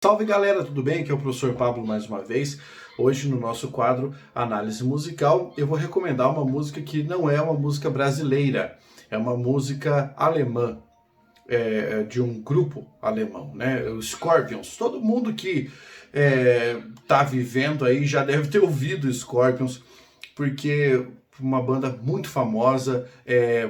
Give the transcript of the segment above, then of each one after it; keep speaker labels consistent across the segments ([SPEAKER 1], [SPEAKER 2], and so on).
[SPEAKER 1] Salve galera, tudo bem? Aqui é o professor Pablo mais uma vez. Hoje no nosso quadro Análise Musical eu vou recomendar uma música que não é uma música brasileira, é uma música alemã, de um grupo alemão, né? Os Scorpions. Todo mundo que tá vivendo aí já deve ter ouvido Scorpions, porque uma banda muito famosa,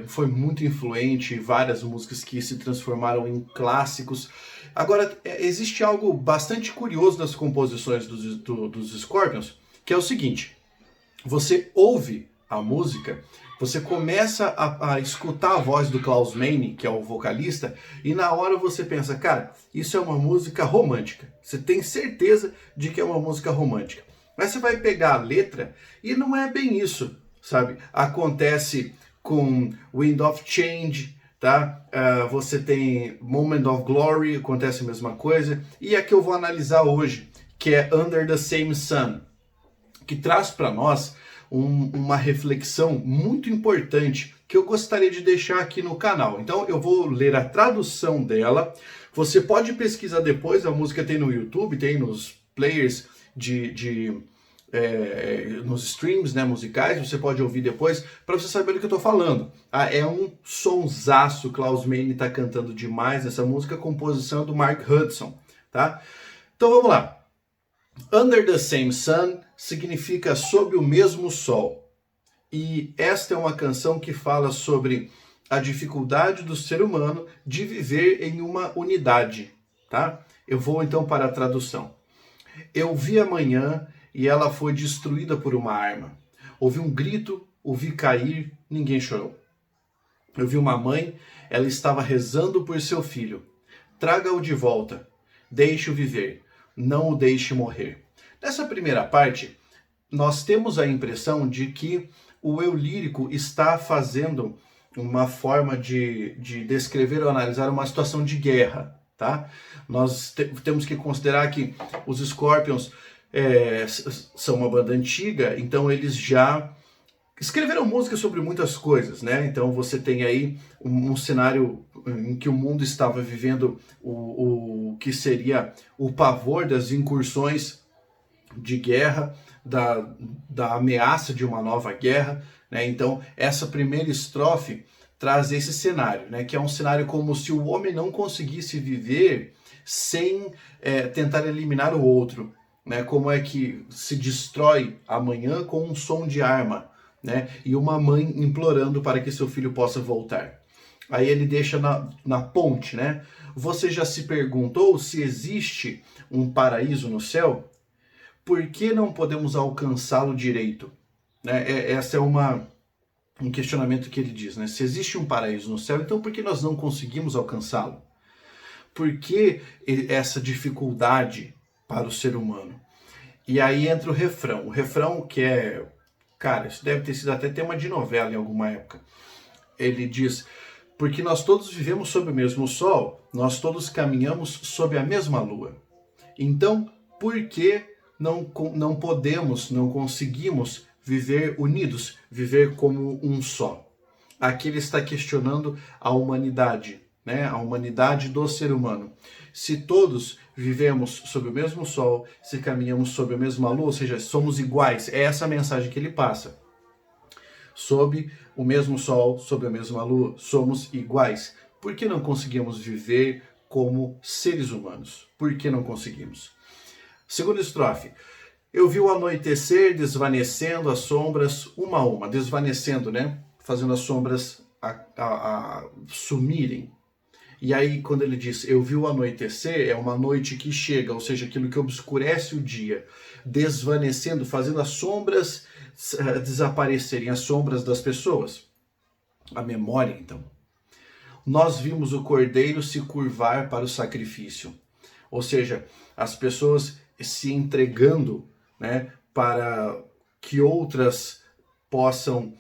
[SPEAKER 1] foi muito influente, várias músicas que se transformaram em clássicos. Agora, existe algo bastante curioso nas composições dos Scorpions, que é o seguinte: você ouve a música, você começa a escutar a voz do Klaus Meine, que é o vocalista, e na hora você pensa, cara, isso é uma música romântica. Você tem certeza de que é uma música romântica. Mas você vai pegar a letra e não é bem isso, sabe? Acontece com Wind of Change, tá? Você tem Moment of Glory, acontece a mesma coisa. E a que eu vou analisar hoje, que é Under the Same Sun, que traz para nós uma reflexão muito importante que eu gostaria de deixar aqui no canal. Então eu vou ler a tradução dela. Você pode pesquisar depois, a música tem no YouTube, tem nos players nos streams, né, musicais, você pode ouvir depois para você saber do que eu estou falando. É um sonsaço, Klaus Meine está cantando demais essa música, composição do Mark Hudson, tá? Então vamos lá. Under the Same Sun significa sob o mesmo sol. E esta é uma canção que fala sobre a dificuldade do ser humano de viver em uma unidade, tá? Eu vou então para a tradução. Eu vi a manhã e ela foi destruída por uma arma. Ouvi um grito, ouvi cair, ninguém chorou. Eu vi uma mãe, ela estava rezando por seu filho. Traga-o de volta, deixe-o viver, não o deixe morrer. Nessa primeira parte, nós temos a impressão de que o eu lírico está fazendo uma forma de descrever ou analisar uma situação de guerra, tá? Nós temos que considerar que os Scorpions são uma banda antiga, então eles já escreveram música sobre muitas coisas, né? Então você tem aí um cenário em que o mundo estava vivendo o que seria o pavor das incursões de guerra, da ameaça de uma nova guerra, né? Então essa primeira estrofe traz esse cenário, né? Que é um cenário como se o homem não conseguisse viver sem tentar eliminar o outro, né? Como é que se destrói amanhã com um som de arma, né? E uma mãe implorando para que seu filho possa voltar. Aí ele deixa na ponte, né? Você já se perguntou se existe um paraíso no céu? Por que não podemos alcançá-lo direito? Né? Essa é um questionamento que ele diz, né? Se existe um paraíso no céu, então por que nós não conseguimos alcançá-lo? Por que essa dificuldade para o ser humano? E aí entra o refrão que é, cara, isso deve ter sido até tema de novela em alguma época. Ele diz, porque nós todos vivemos sob o mesmo sol, nós todos caminhamos sob a mesma lua. Então, por que não podemos, não conseguimos viver unidos, viver como um só? Aqui ele está questionando a humanidade, né? A humanidade do ser humano. Se todos vivemos sob o mesmo sol, se caminhamos sob a mesma lua, ou seja, somos iguais, é essa a mensagem que ele passa. Sob o mesmo sol, sob a mesma lua, somos iguais. Por que não conseguimos viver como seres humanos? Por que não conseguimos? Segunda estrofe. Eu vi o anoitecer desvanecendo as sombras uma a uma. Desvanecendo, né? Fazendo as sombras sumirem. E aí, quando ele diz, eu vi o anoitecer, é uma noite que chega, ou seja, aquilo que obscurece o dia, desvanecendo, fazendo as sombras desaparecerem, as sombras das pessoas. A memória, então. Nós vimos o cordeiro se curvar para o sacrifício. Ou seja, as pessoas se entregando, né, para que outras possam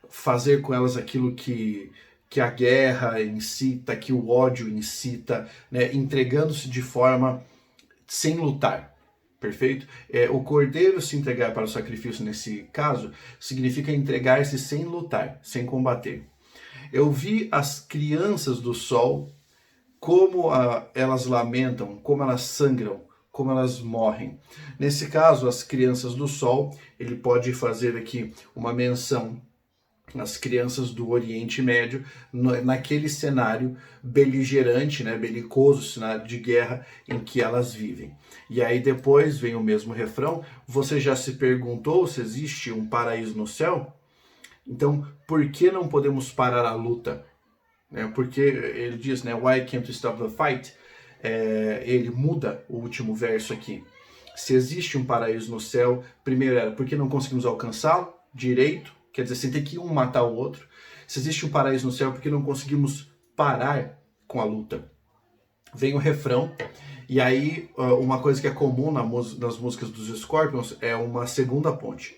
[SPEAKER 1] fazer com elas aquilo que a guerra incita, que o ódio incita, né, entregando-se de forma sem lutar. Perfeito? O cordeiro se entregar para o sacrifício, nesse caso, significa entregar-se sem lutar, sem combater. Eu vi as crianças do sol como elas lamentam, como elas sangram, como elas morrem. Nesse caso, as crianças do Sol, ele pode fazer aqui uma menção às crianças do Oriente Médio, naquele cenário beligerante, né, belicoso, cenário de guerra em que elas vivem. E aí depois vem o mesmo refrão: você já se perguntou se existe um paraíso no céu? Então, por que não podemos parar a luta? Porque ele diz, né, why can't we stop the fight? Ele muda o último verso aqui. Se existe um paraíso no céu, primeiro era, por que não conseguimos alcançá-lo? Direito, quer dizer, sem ter que um matar o outro. Se existe um paraíso no céu, por que não conseguimos parar com a luta? Vem o refrão, e aí uma coisa que é comum nas músicas dos Scorpions é uma segunda ponte.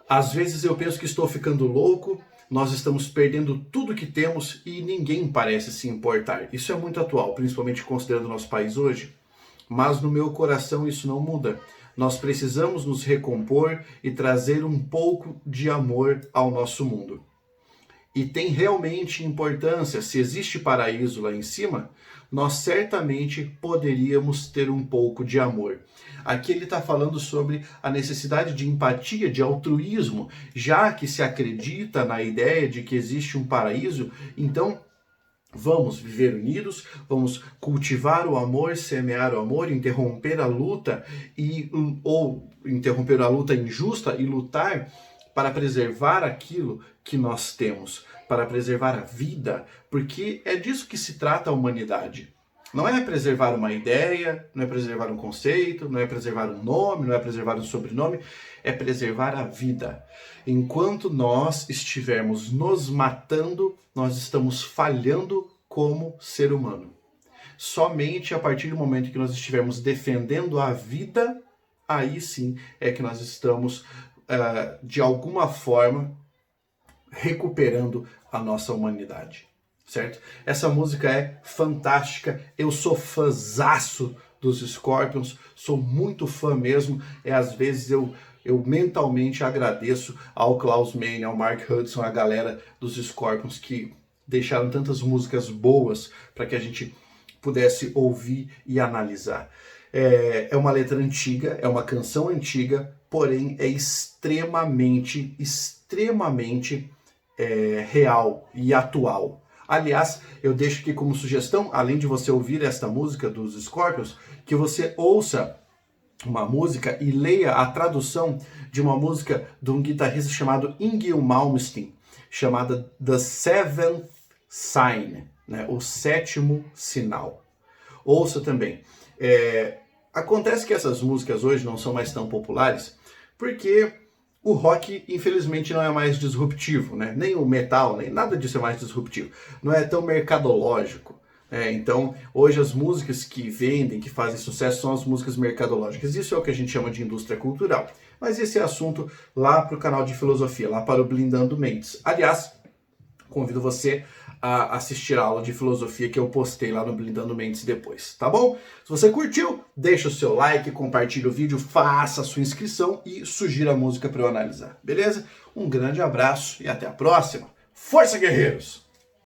[SPEAKER 1] Às vezes eu penso que estou ficando louco, nós estamos perdendo tudo que temos e ninguém parece se importar. Isso é muito atual, principalmente considerando o nosso país hoje. Mas no meu coração isso não muda. Nós precisamos nos recompor e trazer um pouco de amor ao nosso mundo. E tem realmente importância, se existe paraíso lá em cima, nós certamente poderíamos ter um pouco de amor. Aqui ele está falando sobre a necessidade de empatia, de altruísmo, já que se acredita na ideia de que existe um paraíso, então vamos viver unidos, vamos cultivar o amor, semear o amor, interromper a luta ou interromper a luta injusta e lutar para preservar aquilo que nós temos, para preservar a vida, porque é disso que se trata a humanidade. Não é preservar uma ideia, não é preservar um conceito, não é preservar um nome, não é preservar um sobrenome, é preservar a vida. Enquanto nós estivermos nos matando, nós estamos falhando como ser humano. Somente a partir do momento que nós estivermos defendendo a vida, aí sim é que nós estamos, de alguma forma, recuperando a nossa humanidade. Certo? Essa música é fantástica, eu sou fãzaço dos Scorpions, sou muito fã mesmo, às vezes eu mentalmente agradeço ao Klaus Meine, ao Mark Hudson, a galera dos Scorpions que deixaram tantas músicas boas para que a gente pudesse ouvir e analisar. É uma letra antiga, é uma canção antiga, porém é extremamente real e atual. Aliás, eu deixo aqui como sugestão, além de você ouvir esta música dos Scorpions, que você ouça uma música e leia a tradução de uma música de um guitarrista chamado Yngwie Malmsteen, chamada The Seventh Sign, né? O sétimo sinal. Ouça também. Acontece que essas músicas hoje não são mais tão populares, porque o rock, infelizmente, não é mais disruptivo, né? Nem o metal, nem nada disso é mais disruptivo. Não é tão mercadológico. Então, hoje as músicas que vendem, que fazem sucesso, são as músicas mercadológicas. Isso é o que a gente chama de indústria cultural. Mas esse é assunto lá para o canal de filosofia, lá para o Blindando Mentes. Aliás, convido você a assistir a aula de filosofia que eu postei lá no Blindando Mentes depois, tá bom? Se você curtiu, deixa o seu like, compartilha o vídeo, faça a sua inscrição e sugira a música para eu analisar, beleza? Um grande abraço e até a próxima. Força, guerreiros!